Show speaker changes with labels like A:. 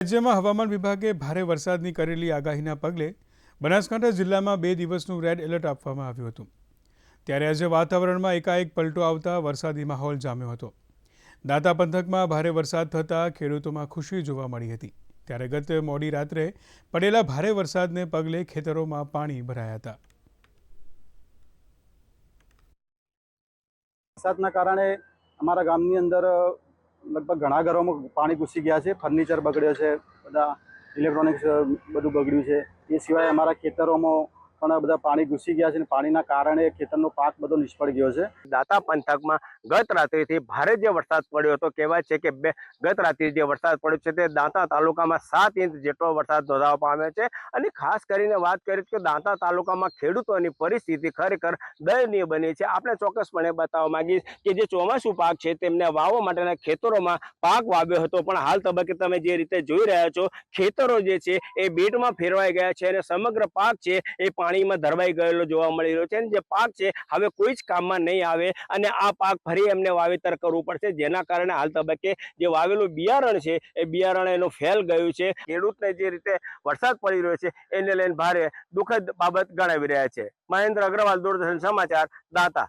A: રાજ્યમાં હવામાન વિભાગે ભારે વરસાદની કરેલી આગાહીના પગલે બનાસકાંઠા જિલ્લામાં 2 દિવસનું રેડ એલર્ટ આપવામાં આવ્યું હતું। ત્યારે આજે વાતાવરણમાં એકાએક પલટો આવતા વરસાદી માહોલ જામ્યો હતો। દાંતા પંથકમાં ભારે વરસાદ થતાં ખેડૂતોમાં ખુશી જોવા મળી હતી। ત્યારે ગત મોડી રાત્રે પડેલા ભારે વરસાદને પગલે ખેતરોમાં પાણી ભરાયા હતા।
B: વરસાદના કારણે અમારા ગામની અંદર લગભગ ઘણા ઘરોમાં પાણી ઘૂસી ગયા છે। ફર્નિચર બગડ્યો છે, બધા ઇલેક્ટ્રોનિક્સ બધું બગડ્યું છે। એ સિવાય અમારા ખેતરોમાં પણ બધા પાણી ઘૂસી ગયા છે અને પાણીના કારણે ખેતરનો પાક બધો નિષ્ફળ ગયો છે।
C: દાંતા પંથકમાં ગત રાત્રિથી ભારે જે વરસાદ પડ્યો હતો, કહેવાય છે કે ગત રાત્રે જે વરસાદ પડ્યો છે તે દાંતા તાલુકામાં 7 ઇંચ જેટલો વરસાદ નોંધવામાં આવ્યો છે। અને ખાસ કરીને વાત કરીએ કે દાંતા તાલુકામાં ખેડૂતોની પરિસ્થિતિ ખરેખર દયનીય બની છે। આપણે ચોક્કસપણે બતાવવા માંગીએ કે જે ચોમાસું પાક છે તેમને વાવવા માટેના ખેતરોમાં પાક વાવ્યો હતો, પણ હાલ તબક્કે તમે જે રીતે જોઈ રહ્યા છો ખેતરો જે છે એ બેટમાં ફેરવાઈ ગયા છે અને સમગ્ર પાક છે એ પાણીમાં ધરવાઈ ગયેલો જોવા મળી રહ્યો છે। અને જે પાક છે હવે કોઈ જ કામમાં નહીં આવે અને આ પાક ફરી એમને વાવેતર કરવું પડશે, જેના કારણે હાલ તબક્કે જે વાવેલું બિયારણ છે એ બિયારણ એનું ફેલ ગયું છે। ખેડૂતને જે રીતે વરસાદ પડી રહ્યો છે એને લઈને ભારે દુઃખદ બાબત ગણાવી રહ્યા છે। મહેન્દ્ર અગ્રવાલ, દૂરદર્શન સમાચાર, દાંતા।